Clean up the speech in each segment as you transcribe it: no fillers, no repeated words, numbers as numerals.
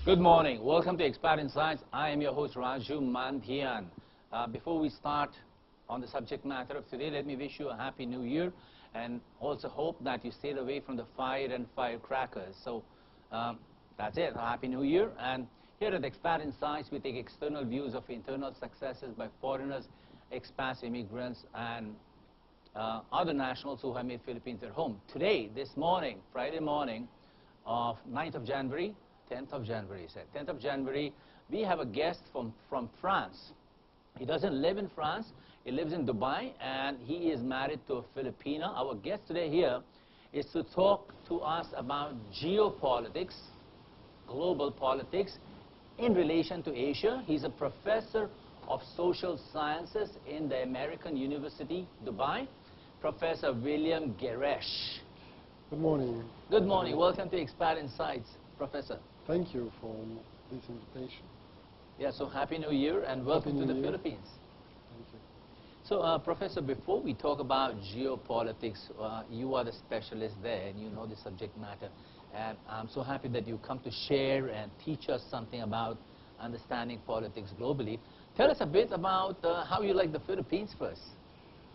Good morning. Welcome to Expat Insights. I am your host, Raju Mandhyan. Before we start on the subject matter of today, let me wish you a Happy New Year and also hope that you stayed away from the fire and firecrackers. So that's it. Happy New Year. And here at Expat Insights, we take external views of internal successes by foreigners, expats, immigrants, and other nationals who have made Philippines their home. Today, this morning, Friday morning of 9th of January, 10th of January, 10th of January, we have a guest from France. He doesn't live in France. He lives in Dubai, and he is married to a Filipina. Our guest today here is to talk to us about geopolitics, global politics, in relation to Asia. He's a professor of social sciences in the American University, Dubai, Professor William Gueraiche. Good morning. Good morning. Welcome to Expat Insights, Professor. Thank you for this invitation. Yeah, so Happy New Year and welcome to the Philippines. Thank you. So, Professor, before we talk about geopolitics, you are the specialist there and you know the subject matter. And I'm so happy that you come to share and teach us something about understanding politics globally. Tell us a bit about how you like the Philippines first.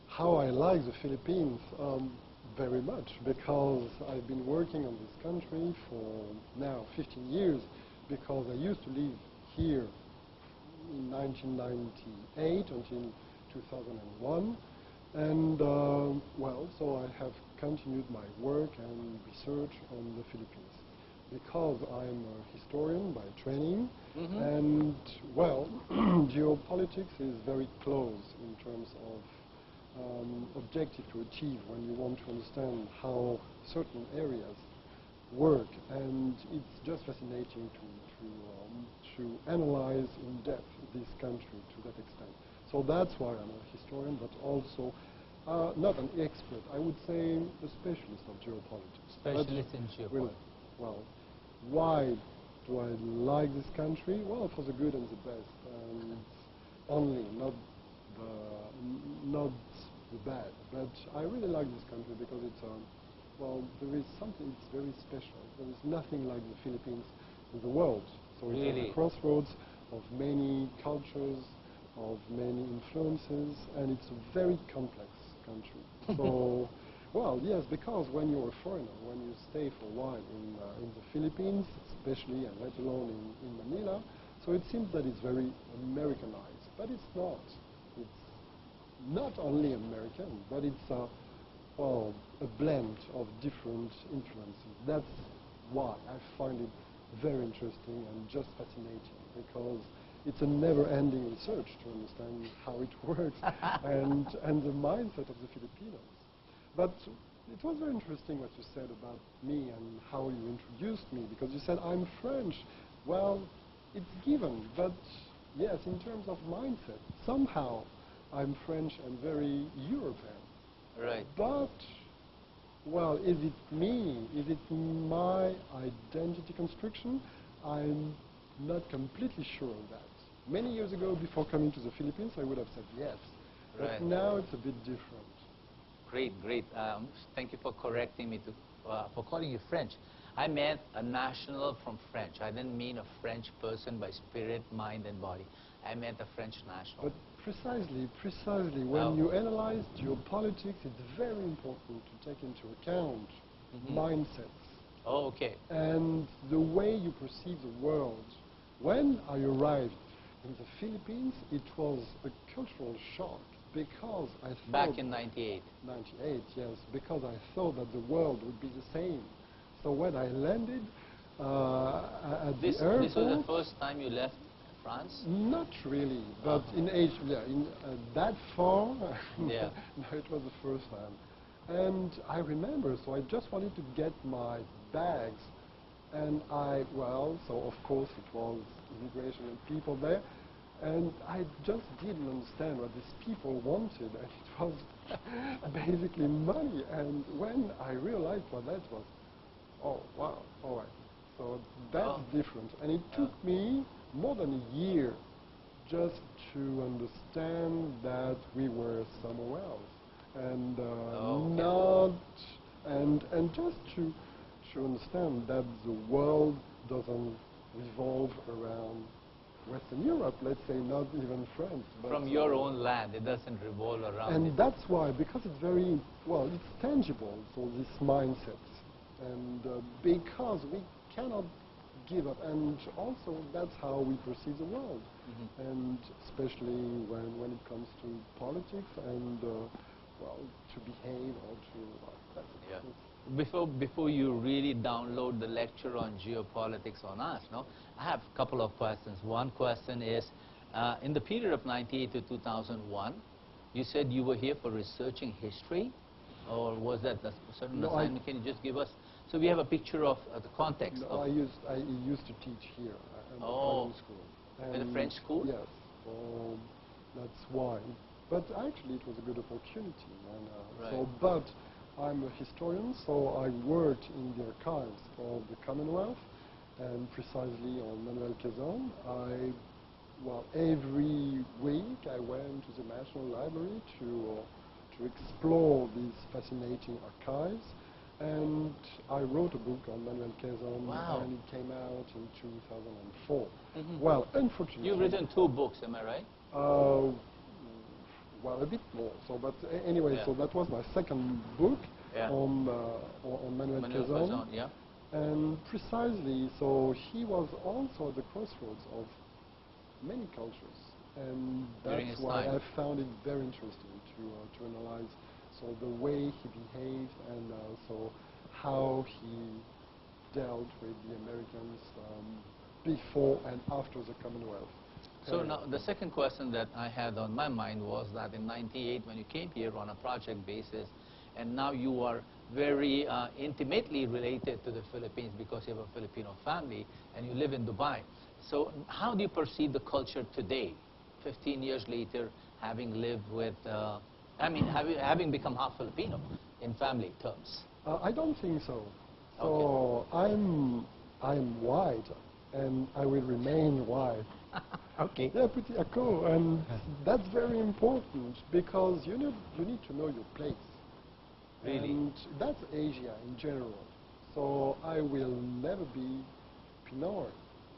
How I like the Philippines? Very much, because I've been working on this country for now 15 years, because I used to live here in 1998 until 2001, and well, so I have continued my work and research on the Philippines, because I'm a historian by training, and well, geopolitics is very close in terms of objective to achieve when you want to understand how certain areas work, and it's just fascinating to analyze in depth this country to that extent. So that's why I'm a historian, but also not an expert. I would say a specialist of geopolitics. Specialist in geopolitics. Well, why do I like this country? Well, for the good and the best, and only, not the bad. But I really like this country because it's well, there is something it's very special. There is nothing like the Philippines in the world. So it's at the crossroads of many cultures, of many influences, and it's a very complex country. So, well, yes, because when you're a foreigner, when you stay for a while in the Philippines, especially, and let alone in Manila, so it seems that it's very Americanized, but it's not. It's not only American, but it's well, a blend of different influences. That's why I find it very interesting and just fascinating, because it's a never-ending research to understand how it works and the mindset of the Filipinos. But it was very interesting what you said about me and how you introduced me, because you said I'm French. Well, it's given, but yes, in terms of mindset, somehow I'm French and very European. Right. But, well, is it me? Is it my identity construction? I'm not completely sure of that. Many years ago, before coming to the Philippines, I would have said yes. Right. But now it's a bit different. Great, great. Thank you for correcting me, for calling you French. I meant a national from French. I didn't mean a French person by spirit, mind, and body. I meant a French national. But precisely, when you analyze geopolitics, it's very important to take into account mindsets. Oh, okay. And the way you perceive the world. When I arrived in the Philippines, it was a cultural shock, because I thought... Back in 98. 98, yes, because I thought that the world would be the same. So when I landed at the airport... This was the first time you left France? Not really, but in Asia, yeah, that far, yeah. No, it was the first time. And I remember, so I just wanted to get my bags, and well, so of course it was immigration and people there, and I just didn't understand what these people wanted, and it was basically money. And when I realized what that was, oh, wow, all right, so that's different. And it took me more than a year just to understand that we were somewhere else, and and just to understand that the world doesn't revolve around Western Europe, let's say, not even France. But from your own land, it doesn't revolve around and it. that's why, because it's very, well, it's tangible, so this mindset. And because we cannot give up, and also that's how we perceive the world. And especially when it comes to politics and, well, to behave or to, that's it. Yeah. Before you really download the lecture on geopolitics on us, no, I have a couple of questions. One question is, in the period of 98 to 2001, you said you were here for researching history, or was that a certain assignment? Can you just give us, so we have a picture of the context? No, I used to teach here at the French school. At the French school? Yes, so that's why. But actually, it was a good opportunity. And, right. so, but I'm a historian, so I worked in the archives of the Commonwealth, and precisely on Manuel Quezon. Well, every week I went to the National Library to explore these fascinating archives, and I wrote a book on Manuel Quezon, wow. and it came out in 2004. Well, unfortunately... You've written 2 books, am I right? Well, a bit more. So, but anyway, yeah. So that was my second book yeah. on Manuel Quezon. Yeah. And precisely, so he was also at the crossroads of many cultures, and that's why I found it very interesting to analyze so the way he behaved and so how he dealt with the Americans before and after the Commonwealth. So now the second question that I had on my mind was that in 98 when you came here on a project basis, and now you are very intimately related to the Philippines because you have a Filipino family and you live in Dubai. So how do you perceive the culture today, 15 years later, having lived with, having become half Filipino in family terms? I don't think so. So okay. I'm white, and I will remain white. Okay. Yeah, pretty cool, and that's very important because you need to know your place. Really? And that's Asia in general. So I will never be Pinoy.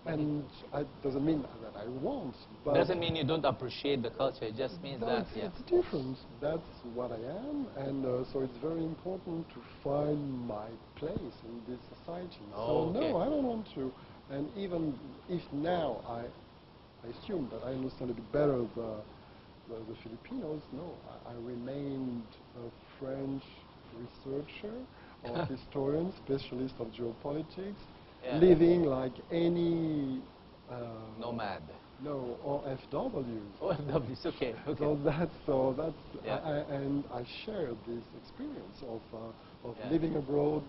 And it doesn't mean that I won't. But doesn't mean you don't appreciate the culture. It just means that it's different. That's what I am, and so it's very important to find my place in this society. Oh, so okay. no, I don't want to. And even if now I assume that I understand a bit better the Filipinos, no, I remained a French researcher or historian, specialist of geopolitics. Yeah. Living like any nomad. No, OFWs. OFWs, okay. So that's yeah. and I shared this experience of living abroad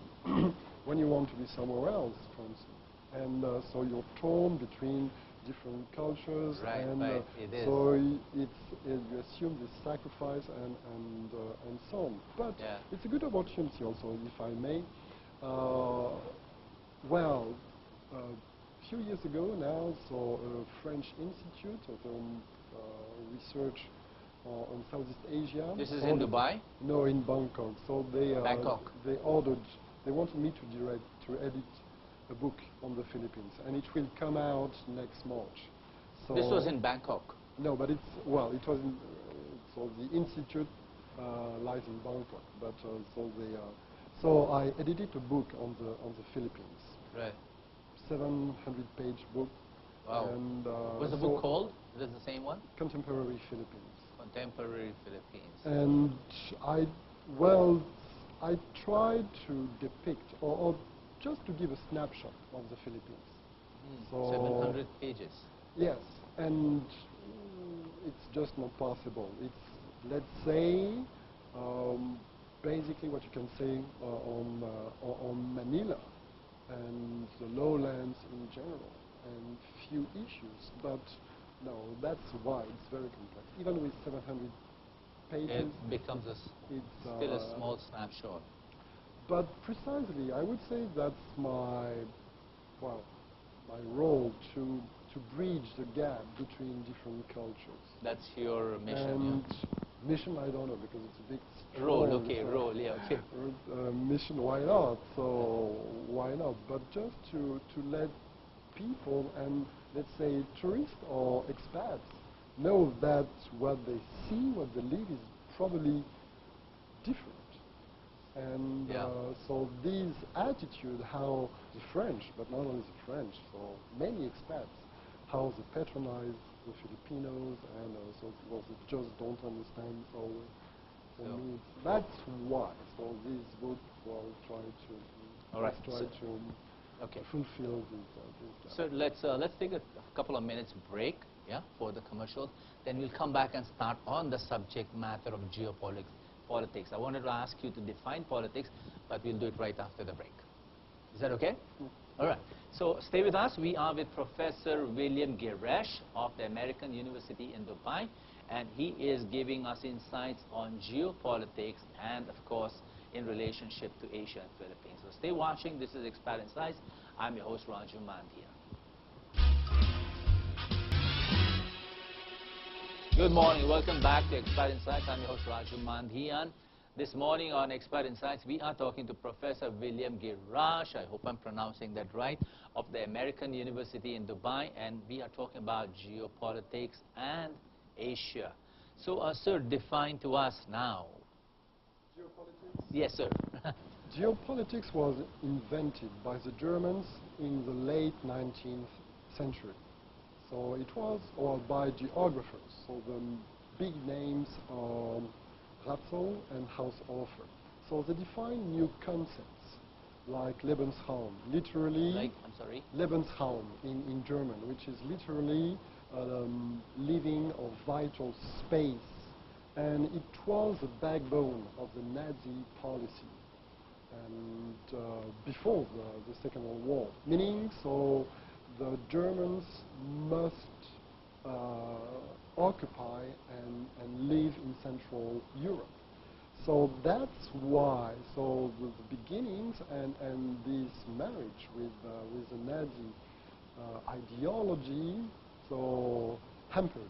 when you want to be somewhere else, for instance. And so you're torn between different cultures, right, and right. It is. so you assume this sacrifice and so on. But it's a good opportunity also, if I may. Well, a few years ago now, so a French institute of research on Southeast Asia. This is in Dubai? No, in Bangkok. So Bangkok. They wanted me to edit a book on the Philippines, and it will come out next March. So this was in Bangkok? No, but it was in, so the institute lies in Bangkok, but so I edited a book on the Philippines. Right. 700-page book. Wow. And what's the book called? Is this the same one? Contemporary Philippines. Contemporary Philippines. And I tried to depict, or just to give a snapshot of the Philippines. So 700 pages. Yes, and it's just not possible. It's, let's say, basically what you can say on Manila and the lowlands in general, and few issues. But no, that's why it's very complex. Even with 700 pages, it becomes still a small snapshot. But precisely, I would say that's my role to bridge the gap between different cultures. That's your mission. And mission, I don't know, because it's a big role. Okay, role. Yeah, okay. Mission, why not? So why not? But just to let people and, let's say, tourists or expats know that what they see, what they live is probably different. And so this attitude, how the French, but not only the French, so many expats, how they patronize the Filipinos and so well, they just don't understand our needs. That's why. So this book will try to fulfill this. So let's take a couple of minutes break, for the commercials. Then we'll come back and start on the subject matter of geopolitics. I wanted to ask you to define politics, but we'll do it right after the break. Is that okay? All right. So stay with us. We are with Professor William Gueraiche of the American University in Dubai, and he is giving us insights on geopolitics and, of course, in relationship to Asia and Philippines. So stay watching. This is Expert Insights. I'm your host, Raju Mandhyan. Good morning. Welcome back to Expert Insights. I'm your host, Raju Mandhyan. This morning on Expert Insights, we are talking to Professor William Gueraiche, I hope I'm pronouncing that right, of the American University in Dubai, and we are talking about geopolitics and Asia. So, sir, define to us now. Geopolitics? Yes, sir. Geopolitics was invented by the Germans in the late 19th century. So it was, or by geographers. So the big names are Ratzel and Haushofer. So they define new concepts like Lebensraum, literally. Like, I'm sorry? Lebensraum in German, which is literally living or vital space. And it was the backbone of the Nazi policy and before the Second World War. Meaning, so the Germans must occupy and live in Central Europe. So that's why, so the beginnings and this marriage with the Nazi ideology, so hampered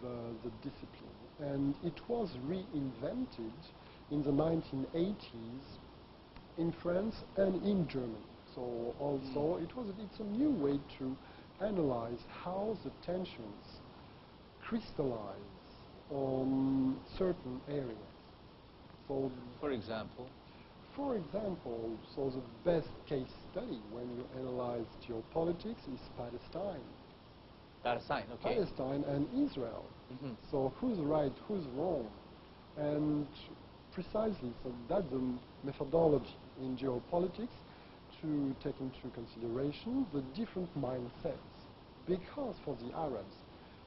the discipline. And it was reinvented in the 1980s in France and in Germany. So also it's a new way to analyze how the tensions crystallize on certain areas. So, for example? For example, so the best case study when you analyze geopolitics is Palestine. Palestine, okay. Palestine and Israel. Mm-hmm. So who's right, who's wrong? And precisely, so that's the methodology in geopolitics to take into consideration the different mindsets. Because for the Arabs,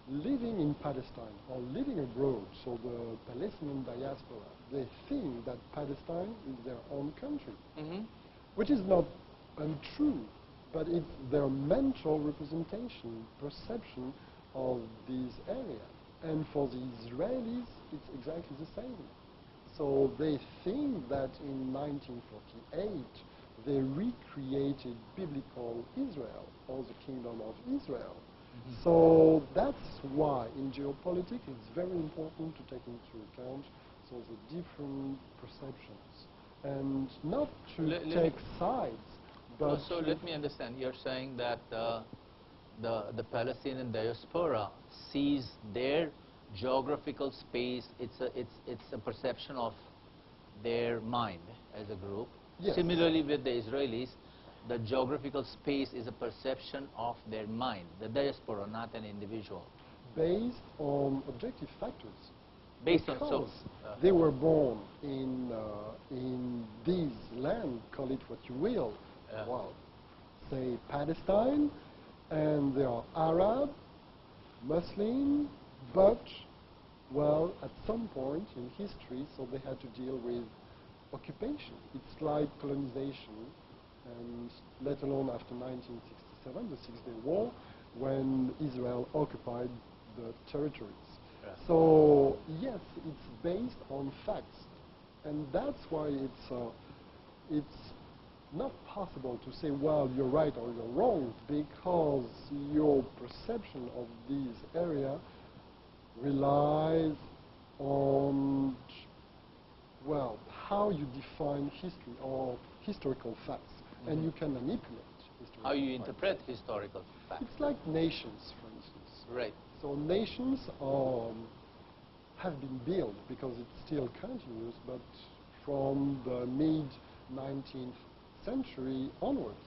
living in Palestine or living abroad, so the Palestinian diaspora, they think that Palestine is their own country, which is not untrue, but it's their mental representation, perception of this area. And for the Israelis, it's exactly the same. So they think that in 1948, they recreated biblical Israel, or the kingdom of Israel. So that's why in geopolitics it's very important to take into account so the different perceptions and not to take sides. But so let me understand. You're saying that the Palestinian diaspora sees their geographical space. It's a perception of their mind as a group. Yes. Similarly, with the Israelis, the geographical space is a perception of their mind, the diaspora, not an individual. Based on objective factors. Based on because they were born in this land, call it what you will. Well, say Palestine, and they are Arab, Muslim, but, well, at some point in history, so they had to deal with occupation. It's like colonization, and let alone after 1967, the Six-Day War, when Israel occupied the territories. Yeah. So, yes, it's based on facts, and that's why it's not possible to say, well, you're right or you're wrong, because your perception of this area relies on, well, how you define history or historical facts. And you can manipulate How you interpret historical facts. It's like nations, for instance. Right. So nations have been built, because it still continues, but from the mid-19th century onwards.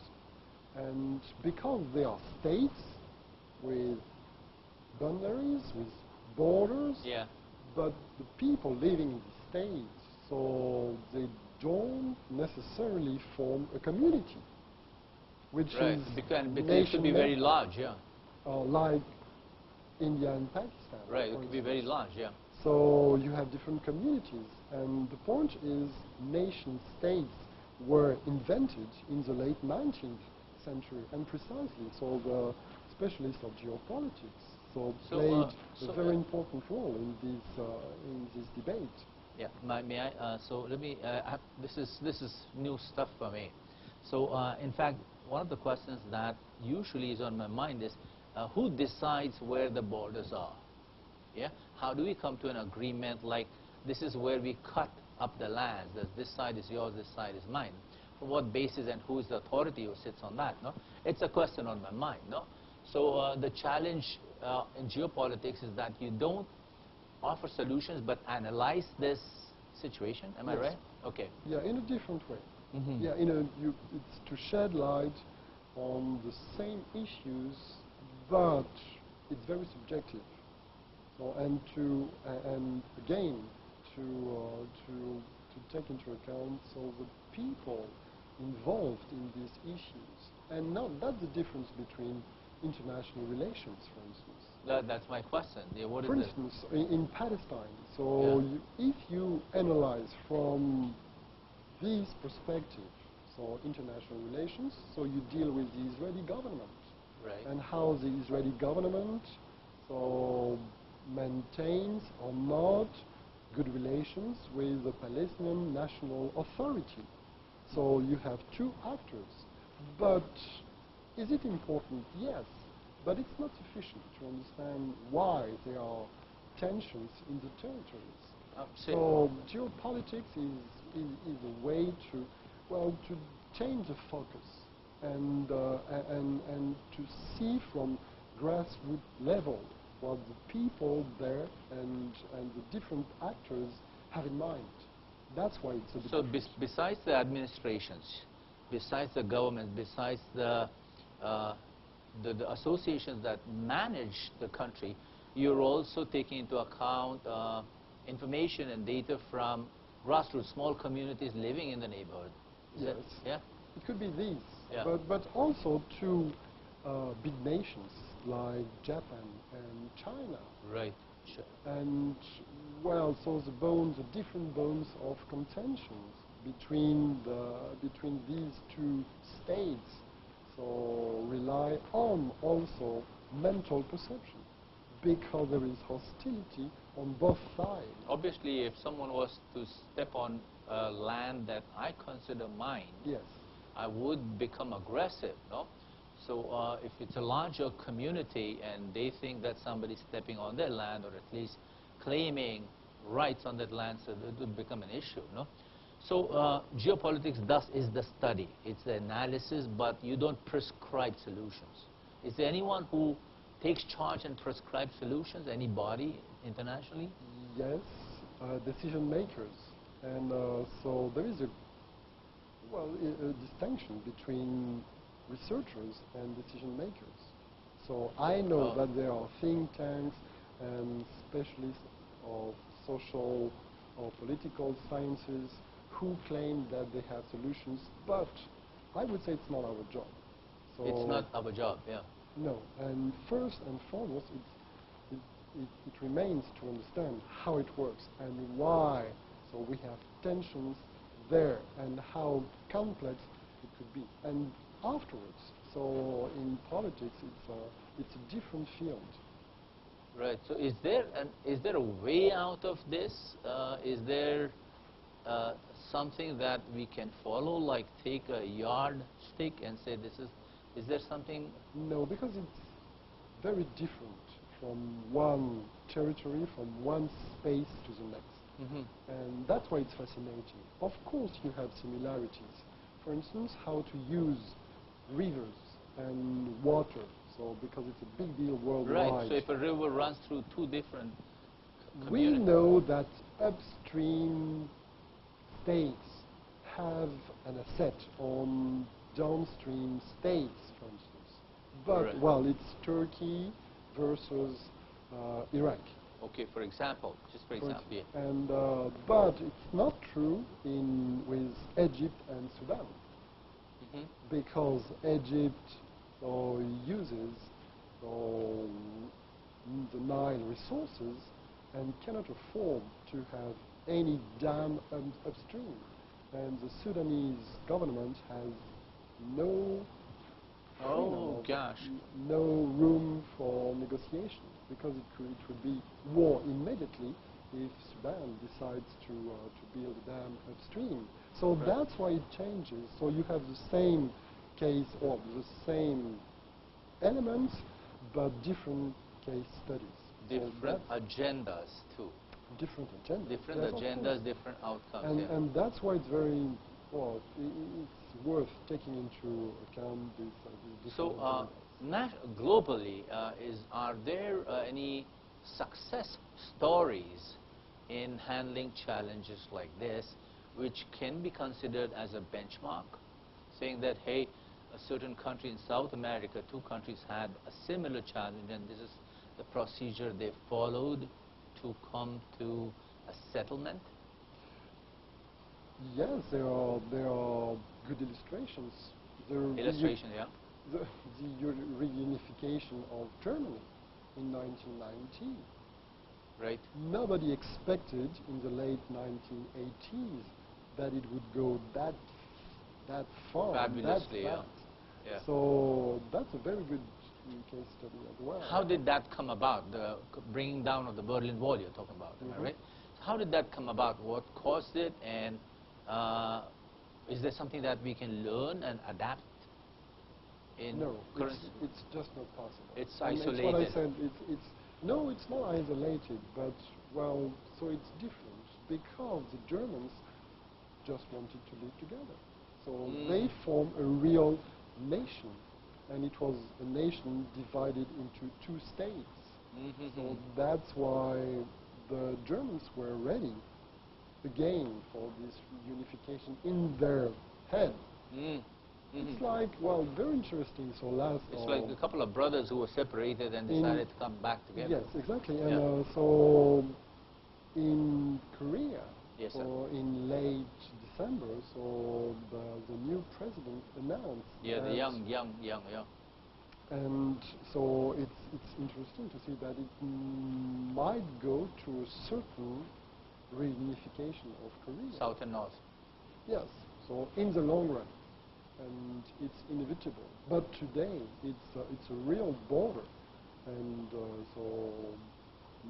And because they are states with boundaries, with borders, Yeah. but the people living in the states, so they don't necessarily form a community, which right. is Because it could be very large, yeah. like India and Pakistan. Right, it could be very large, yeah. So you have different communities, and the point is nation-states were invented in the late 19th century, and precisely, so the specialists of geopolitics played a very important role in this debate. Yeah, may I? So let me. This is new stuff for me. So in fact, one of the questions that usually is on my mind is, who decides where the borders are? Yeah. How do we come to an agreement like this is where we cut up the lands? This side is yours, this side is mine. For what basis and who is the authority who sits on that? No, it's a question on my mind. No. So the challenge in geopolitics is that you don't offer solutions but analyze this situation. Am I right? Okay. Yeah, in a different way. Mm-hmm. Yeah, it's to shed light on the same issues, but it's very subjective. So, and again to take into account the people involved in these issues, and that's the difference between international relations, for instance. That's my question. Yeah, what for is instance, in Palestine, so if you analyze from this perspective, so international relations, so you deal with the Israeli government, right, and how the Israeli government so maintains or not good relations with the Palestinian National Authority. So you have two actors, but is it important? Yes, but it's not sufficient to understand why there are tensions in the territories. So geopolitics is a way to, well, to change the focus and to see from grassroots level what the people there and the different actors have in mind. That's why it's a bit so besides the administrations, besides the government, besides the associations that manage the country, you're also taking into account information and data from grassroots, small communities living in the neighborhood. Is yes. it? Yeah? It could be these, yeah. but also two big nations like Japan and China. Right. Sure. And, well, so the different bones of contentions between these two states, so rely on also mental perception, because there is hostility on both sides. Obviously, if someone was to step on land that I consider mine, yes, I would become aggressive, no? So if it's a larger community and they think that somebody's stepping on their land, or at least claiming rights on that land, so it would become an issue, no? So geopolitics thus is the study, it's the analysis, but you don't prescribe solutions. Is there anyone who takes charge and prescribes solutions, any body internationally? Yes, decision makers. And so there is a distinction between researchers and decision makers. So I know that there are think tanks and specialists of social or political sciences who claim that they have solutions, but I would say it's not our job. So it's not our job, yeah. No, and first and foremost, it remains to understand how it works and why. So we have tensions there and how complex it could be. And afterwards, so in politics, it's a different field. Right. So is there a way out of this? Is there something that we can follow, like take a yardstick and say this is there something? No, because it's very different from one territory, from one space to the next. Mm-hmm. And that's why it's fascinating. Of course, you have similarities. For instance, how to use rivers and water. So because it's a big deal worldwide. Right. So if a river runs through two different We communities. know that upstream states have an asset on downstream states, for instance. But, Right. well, it's Turkey versus Iraq. Okay, for example, just for example, yeah. And, but it's not true with Egypt and Sudan. Mhm. Because Egypt uses the Nile resources and cannot afford to have any dam upstream. And the Sudanese government has no Oh, gosh. no room for negotiation, because it would be war immediately if Sudan decides to build a dam upstream. So Right. that's why it changes. So you have the same case or the same elements, but different case studies. Different agendas too. Different agendas. Different Yes, of agendas, course. different outcomes. And, yeah. and that's why it's very, well, it's worth taking into account these So, different agendas. globally, are there any success stories in handling challenges like this, which can be considered as a benchmark, saying that, hey, a certain country in South America, two countries had a similar challenge, and this is the procedure they followed to come to a settlement? Yes, there are good illustrations. Illustration, yeah. The reunification of Germany in 1990. Right. Nobody expected in the late 1980s that it would go that far, Fabulously, that yeah. fast. Yeah. So that's a very good case study as well. How did that come about, the bringing down of the Berlin Wall you're talking about, am I right? How did that come about? What caused it? And is there something that we can learn and adapt in No, current? it's just not possible. It's And isolated. It's what I said. No, it's not isolated, but, well, so it's different because the Germans just wanted to live together. So they formed a real nation, and it was a nation divided into two states. So that's why the Germans were ready again for this unification in their head. It's like, well, very interesting. So It's like a couple of brothers who were separated and decided to come back together. Yes, exactly. And Yeah. so in Korea, Yes, sir. so in late December, so the new president announced. Yeah, the that- young. And so it's interesting to see that it might go to a certain reunification of Korea. South and North. Yes, so in the long run, and it's inevitable. But today, it's a real border, and so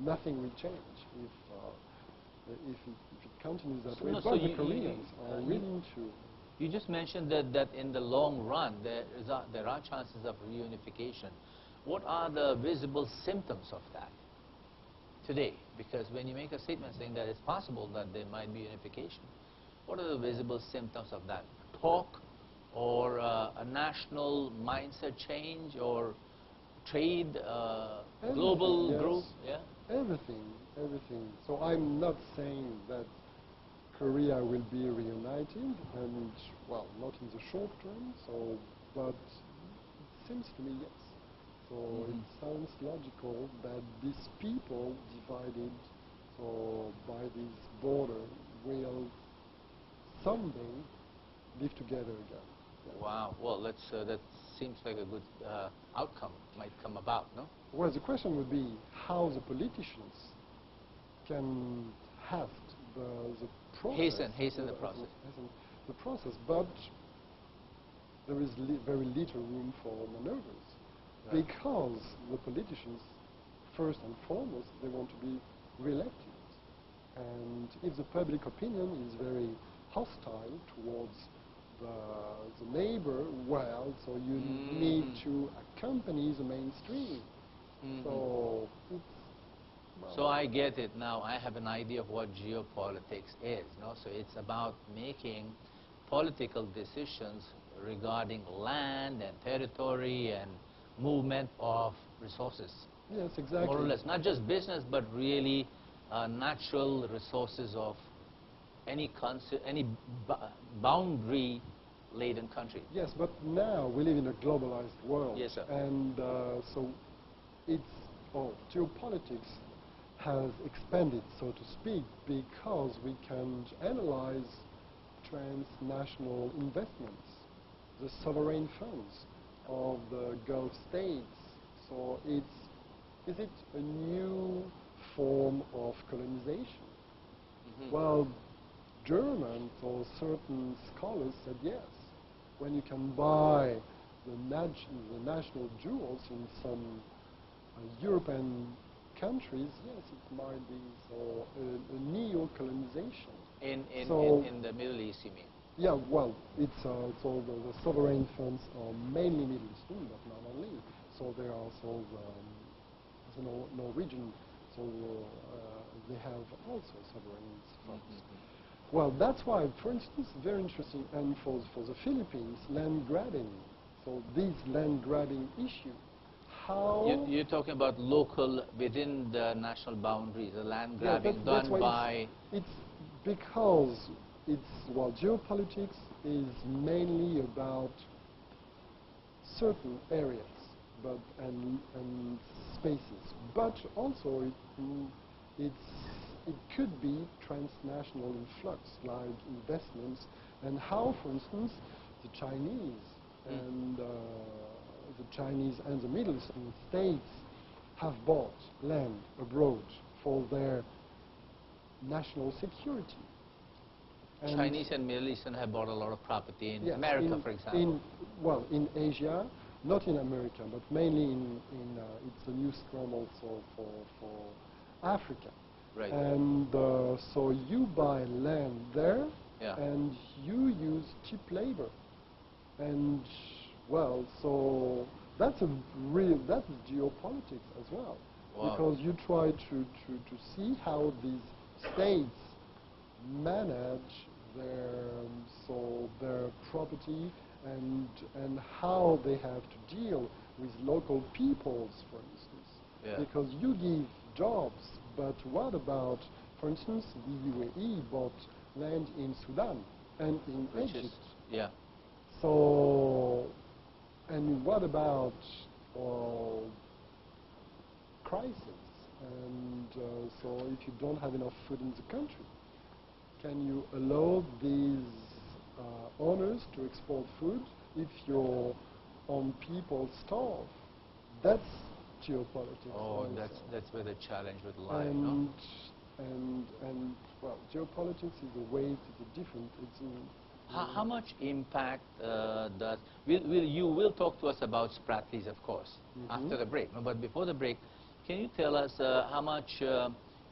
nothing will change if it continues that way. No, But so the you- Koreans are willing to. You just mentioned that in the long run there are chances of reunification. What are the visible symptoms of that today? Because when you make a statement saying that it's possible that there might be unification, what are the visible symptoms of that? Talk, or a national mindset change, or trade, global Everything, growth? yes. Yeah. Everything. So I'm not saying that Korea will be reunited, and, well, not in the short term, so, but it seems to me, yes. So it sounds logical that these people divided by this border will someday live together again. Yeah. Wow. Well, that seems like a good outcome might come about, no? Well, the question would be how the politicians can hasten the process. Hasten the process. Hasten the process, but there is very little room for maneuvers, Right. because the politicians, first and foremost, they want to be re-elected. And if the public opinion is very hostile towards the neighbor, well, so you need to accompany the mainstream. So it's, well, So I get it now. I have an idea of what geopolitics is. No? So it's about making political decisions regarding land and territory and movement of resources. Yes, exactly. More or less, not just business, but really natural resources of any boundary-laden country. Yes, but now we live in a globalized world. Yes, sir. And so geopolitics has expanded, so to speak, because we can analyze transnational investments, the sovereign funds of the Gulf states. So is it a new form of colonization? Well, Germans or certain scholars said yes. When you can buy the national jewels in some European countries, yes, it might be so a neo-colonization. In the Middle East, you mean? Yeah, well, it's so the sovereign funds are mainly Middle Eastern, but not only. So there are also the Norwegian, so they have also sovereign funds. Well, that's why, for instance, very interesting, and for the Philippines, land grabbing. So this land grabbing issue, how... You're talking about local, within the national boundaries, the land grabbing done by... It's because geopolitics is mainly about certain areas and spaces, but also it could be transnational influx, like investments, and how, for instance, the Chinese and the Middle Eastern states have bought land abroad for their national security. And Chinese and Middle Eastern have bought a lot of property in America, for example. In Asia, not in America, but mainly it's a new scrum also for Africa. Right. And so you buy land there, Yeah. and you use cheap labor. And well, so that's geopolitics as well. Wow. Because you try to see how these states manage their property and how they have to deal with local peoples, for instance. Yeah. Because you give jobs, but what about, for instance, the UAE bought land in Sudan and in Egypt. Yeah. So, and what about crisis? And so if you don't have enough food in the country, can you allow these owners to export food if your own people starve? That's geopolitics. Oh, also. that's where the challenge would lie, And, no? and well, geopolitics is a way to the different. How much impact does... You will talk to us about Spratleys, of course, after the break. No, but before the break, can you tell us how much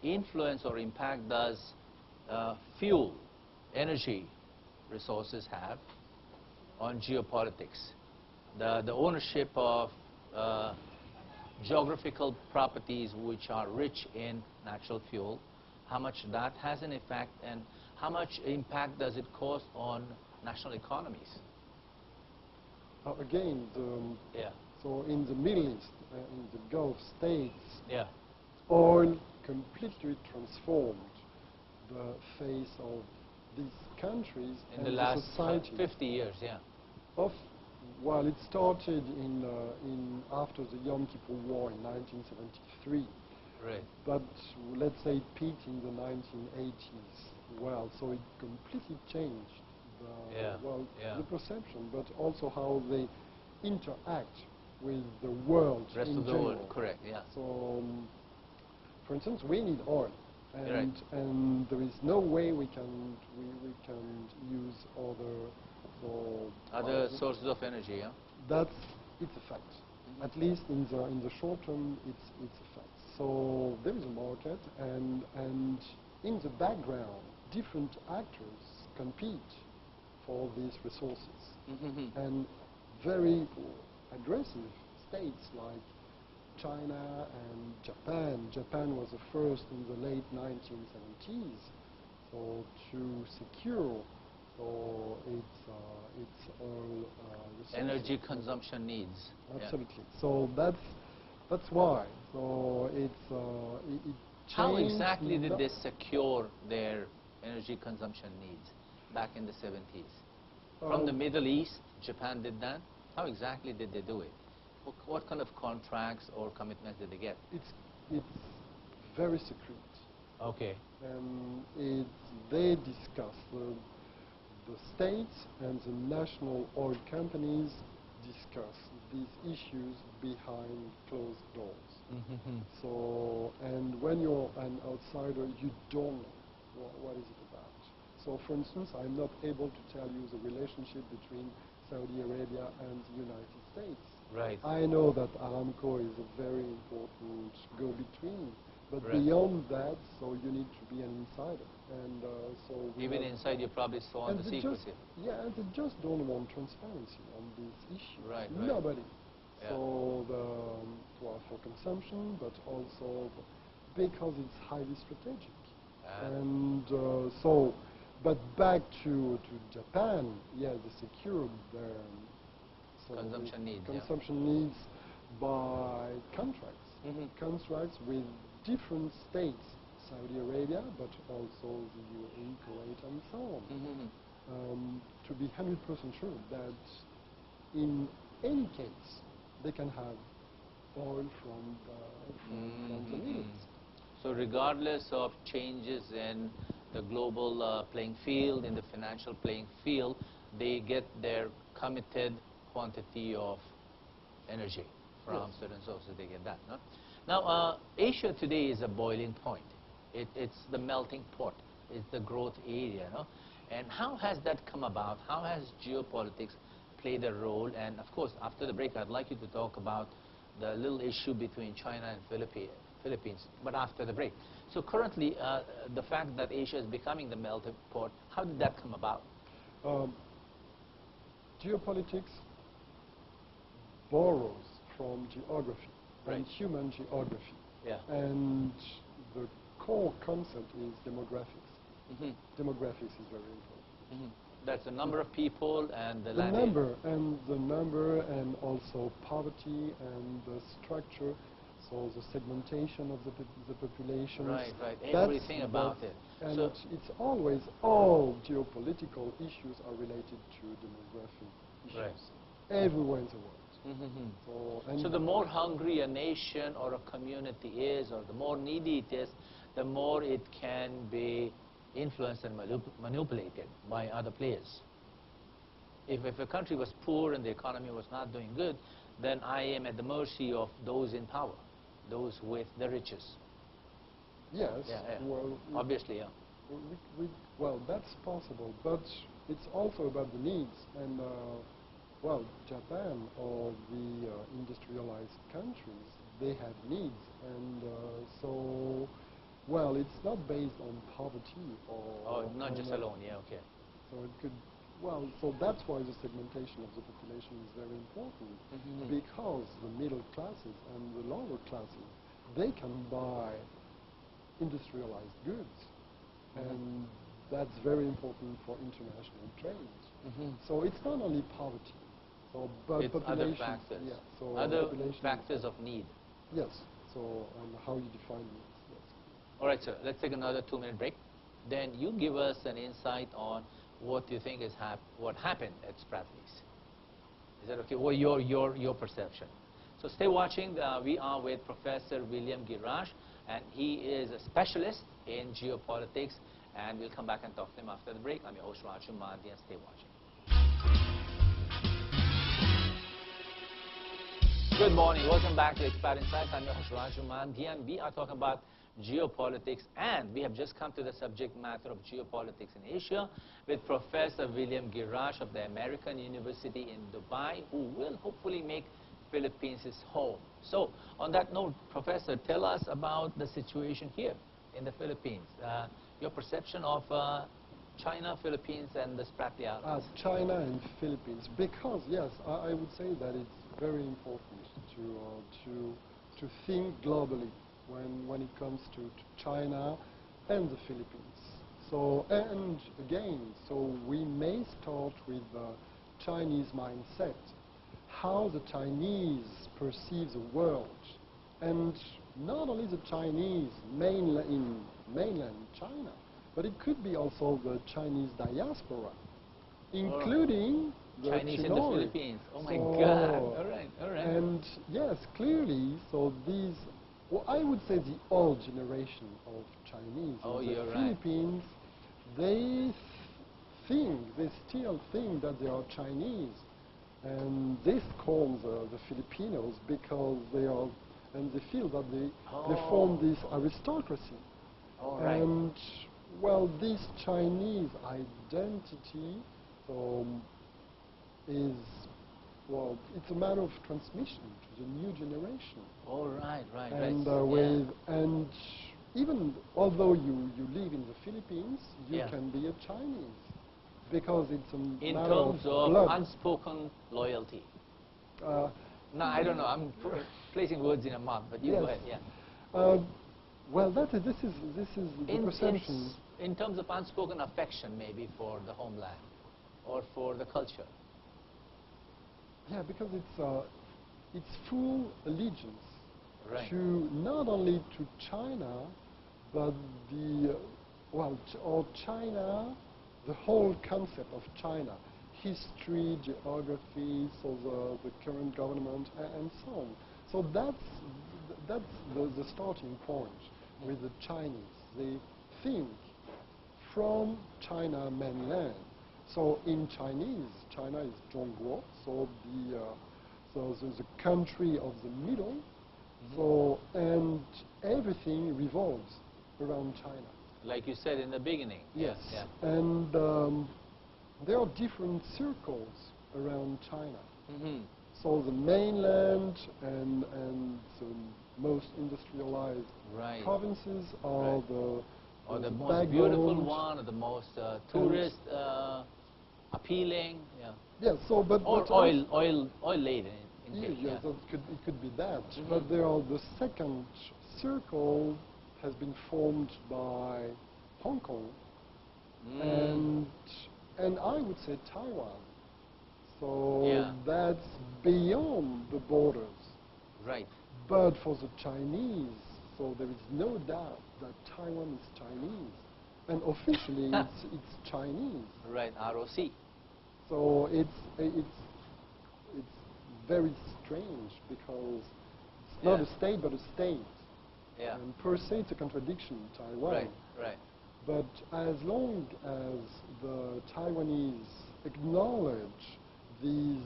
influence or impact does fuel, energy resources have on geopolitics? The ownership of geographical properties which are rich in natural fuel, how much that has an effect, and how much impact does it cause on national economies? Again, so in the Middle East, in the Gulf states, oil completely transformed the face of these countries in and the last society. 50 years, Well, it started after the Yom Kippur War in 1973. Right. But let's say it peaked in the 1980s. Well, so it completely changed the perception, but also how they interact with the world The rest in of the general. world, correct, yeah. So, for instance, we need oil, and Right. and there is no way we can use other sources of energy, yeah. It's a fact. At least in the short term, it's a fact. So there is a market, and in the background, different actors compete for these resources, and very aggressive states like China and Japan. Japan was the first in the late 1970s, so to secure So it's all energy consumption needs. Absolutely. Yeah. So that's why. So it How exactly did they secure their energy consumption needs back in the 70s? From the Middle East, Japan did that. How exactly did they do it? What kind of contracts or commitments did they get? It's very secret. Okay. They discuss, the states and the national oil companies discuss these issues behind closed doors. So, and when you're an outsider, you don't know what is it about. So, for instance, I'm not able to tell you the relationship between Saudi Arabia and the United States. Right. I know that Aramco is a very important go-between, but right. beyond that, so you need to be an insider. And so even inside, you probably saw the secrecy. Yeah, and they just don't want transparency on this issue. Right. Nobody. Yeah. So for consumption, but also because it's highly strategic. And so, but back to Japan, yeah, they secured their consumption needs. Needs by contracts. Contracts with different states, Saudi Arabia, but also the UAE, Kuwait, and so on. To be 100% sure that in any case they can have oil from the Middle East. So regardless of changes in the global playing field, in the financial playing field, they get their committed quantity of energy from certain sources. They get that. No? Now, Asia today is a boiling point. It's the melting pot. It's the growth area. No? And how has that come about? How has geopolitics played a role? And of course, after the break, I'd like you to talk about the little issue between China and Philippines, but after the break. So currently, the fact that Asia is becoming the melting pot, how did that come about? Geopolitics borrows from geography, and human geography. Yeah. And the core concept is demographics. Demographics is very important. That's the number of people and the number and also poverty and the structure, so the segmentation of the population. Right. Everything about it. And so it's always all geopolitical issues are related to demographic issues everywhere in the world. So the more hungry a nation or a community is, or the more needy it is, the more it can be influenced and manipulated by other players. If a country was poor and the economy was not doing good, then I am at the mercy of those in power, those with the riches. Yes. Well, obviously, yeah. Well, that's possible, but it's also about the needs. And well, Japan or the industrialized countries, they have needs, and so, well, it's not based on poverty or... Oh, not just alone, yeah, okay. So it could, well, so that's why the segmentation of the population is very important, because the middle classes and the lower classes, they can buy industrialized goods, and that's very important for international trade. So it's not only poverty. So, but it's other factors. Yeah, so other factors of need. Yes. So, and how you define needs. Yes. All right, sir. Let's take another 2-minute break. Then you give us an insight on what you think is what happened at Spratleys. Is that okay? Or your perception. So stay watching. We are with Professor William Gueraiche, and he is a specialist in geopolitics. And we'll come back and talk to him after the break. I'm your host, Raju. Mandhyan. Stay watching. Good morning. Welcome back to Expert Insights. I'm your host, Raju Mandhyan. We are talking about geopolitics, and we have just come to the subject matter of geopolitics in Asia with Professor William Gueraiche of the American University in Dubai, who will hopefully make Philippines his home. So, on that note, Professor, tell us about the situation here in the Philippines. Your perception of China, Philippines, and the Spratly Islands. China and Philippines, because yes, I would say that it's very important to think globally when it comes to China and the Philippines. So, and again, so we may start with the Chinese mindset, how the Chinese perceive the world, and not only the Chinese in mainland China, but it could be also the Chinese diaspora, including the Chinese in the Philippines. Oh my So, God! All right, all right. And yes, clearly, so these, well, I would say the old generation of Chinese in the Philippines, they still think that they are Chinese, and this calls the Filipinos because they are, and they feel that they form this aristocracy. And well, this Chinese identity is, well, it's a matter of transmission to the new generation. And even although you live in the Philippines, you can be a Chinese because it's a in matter terms of blood. unspoken loyalty. No, I don't know. I'm placing words in a mouth, but you go ahead. Yeah. Well, this is the perception. In terms of unspoken affection, maybe for the homeland or for the culture. Yeah, because it's full allegiance to not only to China, but China, the whole concept of China, history, geography, so the current government, and so on. So that's the starting point with the Chinese. They think from China mainland. So in Chinese, China is Zhongguo, so the country of the middle. So and everything revolves around China. Like you said in the beginning. Yes. Yeah. And there are different circles around China. So the mainland and the most industrialized provinces are the most beautiful one, or the most tourist appealing. Yeah. So but oil laden. It could be that. But there are the second circle has been formed by Hong Kong and I would say Taiwan. So that's beyond the borders. Right. But for the Chinese, so there is no doubt that Taiwan is Chinese, and officially it's Chinese. Right. ROC. So it's very strange because it's not a state but a state. Yeah. And per se it's a contradiction, Taiwan. Right. But as long as the Taiwanese acknowledge these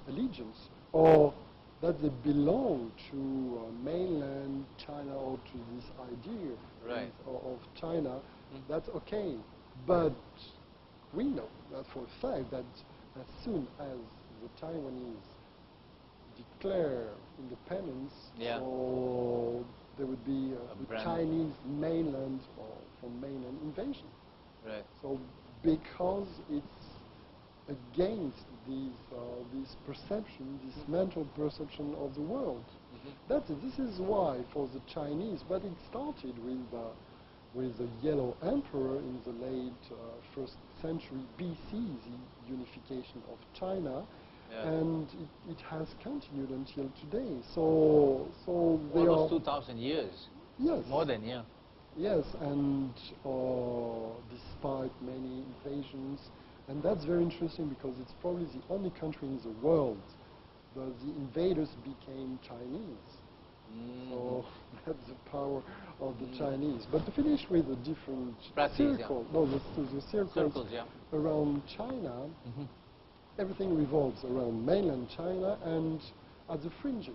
allegiance, or that they belong to mainland China or to this idea of China, that's okay. But we know that for a fact that as soon as the Taiwanese declare independence, so there would be the Chinese mainland or from mainland invasion. Right. So because it's against this perception, this mental perception of the world. This is why for the Chinese, but it started with the Yellow Emperor in the late 1st century BC, the unification of China, and it has continued until today. So they almost 2,000 years. Yes. More than, Yes, and despite many invasions, and that's very interesting because it's probably the only country in the world that the invaders became Chinese. So that's the power of the Chinese. But to finish with the different circles, the circles around China, everything revolves around mainland China and at the fringes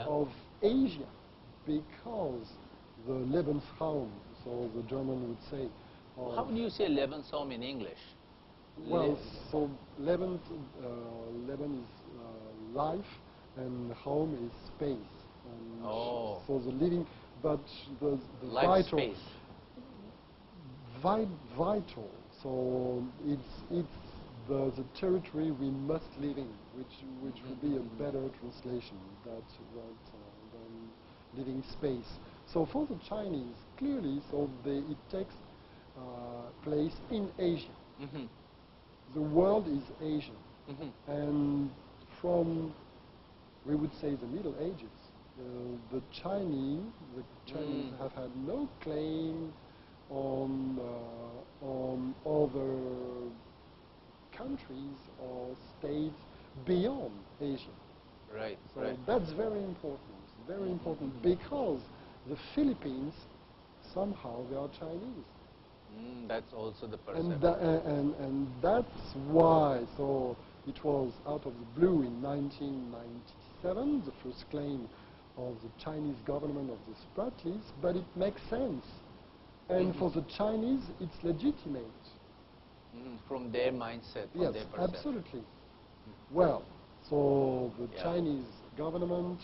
of Asia, because the Lebensraum, so the German would say. How do you say Lebensraum in English? Well, so Leben is life, and home is space. And so the living, but the vital, space. Vital. So it's the territory we must live in, which would be a better translation than living space. So for the Chinese, clearly, it takes place in Asia. Mm-hmm. The world is Asian. Mm-hmm. And from, we would say, the Middle Ages, the Chinese have had no claim on other countries or states beyond Asia. Right. So right. that's very important, because the Philippines, somehow they are Chinese. That's also the perception. And that's why, so it was out of the blue in 1997, the first claim of the Chinese government of the Spratleys, but it makes sense. And for the Chinese, it's legitimate. From their mindset, from yes, their perception. absolutely. Well, so the Chinese government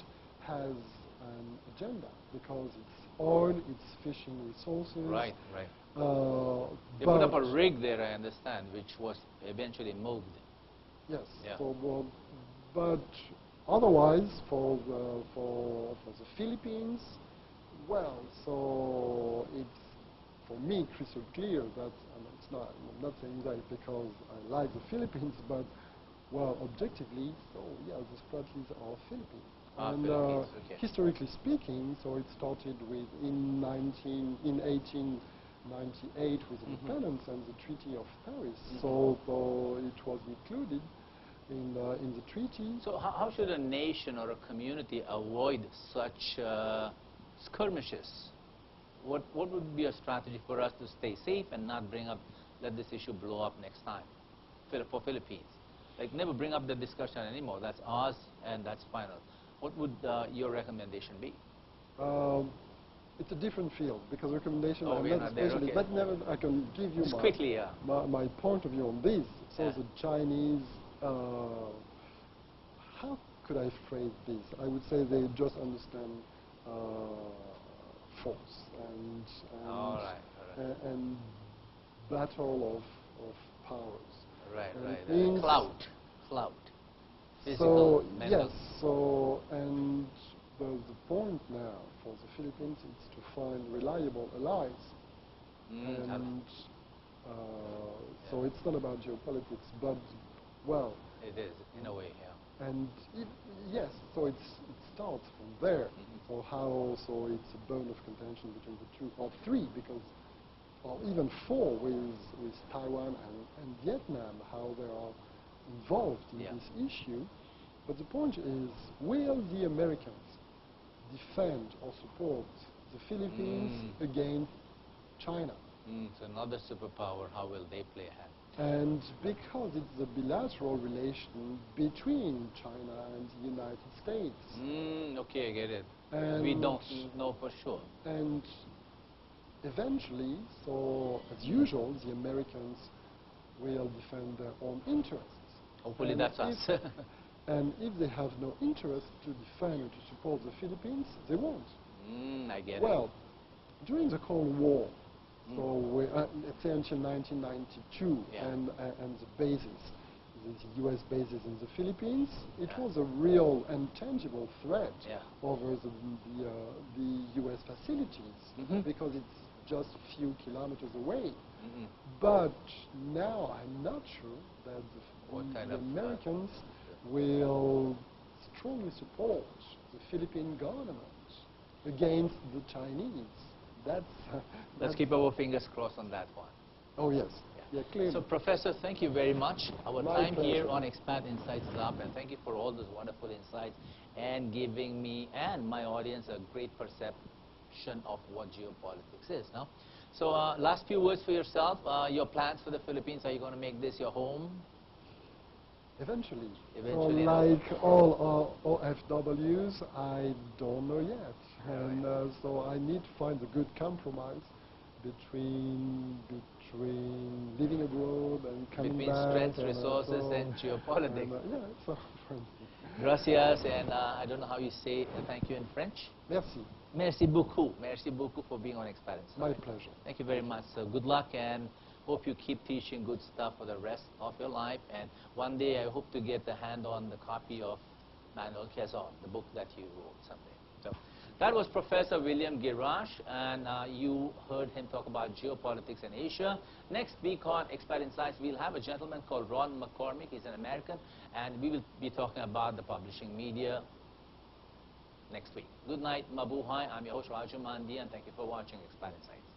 has an agenda because it's oil, it's fishing resources. Right, right. They but put up a rig there, I understand, which was eventually moved. Yes. Yeah. But otherwise, for the Philippines, well, so it's for me crystal clear that it's not. I'm not saying that because I like the Philippines, but well, objectively, so yeah, the Spratleys are Philippines. And Philippines, okay. Historically speaking, so it started with in 1898 with independence and the Treaty of Paris. So it was included in the treaty. So how should a nation or a community avoid such skirmishes? What would be a strategy for us to stay safe and not let this issue blow up next time for Philippines? Like never bring up the discussion anymore. That's ours and that's final. What would your recommendation be? It's a different field because recommendation I'm not especially, but never I can give you my point of view on this. So the Chinese, how could I phrase this? I would say they just understand force and battle of powers. Right, and right. Clout. So mental. yes, so and the point now for the Philippines is to find reliable allies, and so it's not about geopolitics, but well, it is in a way, yeah. And yes, so it starts from there. So how? So it's a bone of contention between the two or three, because or even four with Taiwan and Vietnam, how they are involved in this issue. But the point is, will the Americans defend or support the Philippines against China? It's another superpower. How will they play a hand? And because it's a bilateral relation between China and the United States. Okay, I get it. And we don't know for sure. And eventually, so as usual, the Americans will defend their own interests. Hopefully that's us. And if they have no interest to defend or to support the Philippines, they won't. I get it. Well, during the Cold War, so let's say until 1992, and the bases, the U.S. bases in the Philippines, it was a real and tangible threat over the U.S. facilities, because it's just a few kilometers away. But now I'm not sure that the Americans will strongly support the Philippine government against the Chinese. Let's keep our fingers crossed on that one. Oh yes, clearly. So Professor, thank you very much. Our My time pleasure. here on Expat Insights is up, and thank you for all those wonderful insights and giving me and my audience a great perception of what geopolitics is. Now, so last few words for yourself. Your plans for the Philippines, are you going to make this your home? Eventually. So like all OFWs, I don't know yet. And so I need to find a good compromise between living abroad and coming between back. Strengths, resources, and geopolitics. So for instance. Gracias, and I don't know how you say thank you in French. Merci. Merci beaucoup. Merci beaucoup for being on Expat Insights. My pleasure. Thank you very much. So good luck, and hope you keep teaching good stuff for the rest of your life. And one day I hope to get the hand on the copy of Manuel Quezon, the book that you wrote someday. So That was Professor William Gueraiche, and you heard him talk about geopolitics in Asia. Next week on Expert Insights, we'll have a gentleman called Ron McCormick. He's an American, and we will be talking about the publishing media next week. Good night, mabuhay. I'm your host, Raju, and thank you for watching Expert Insights.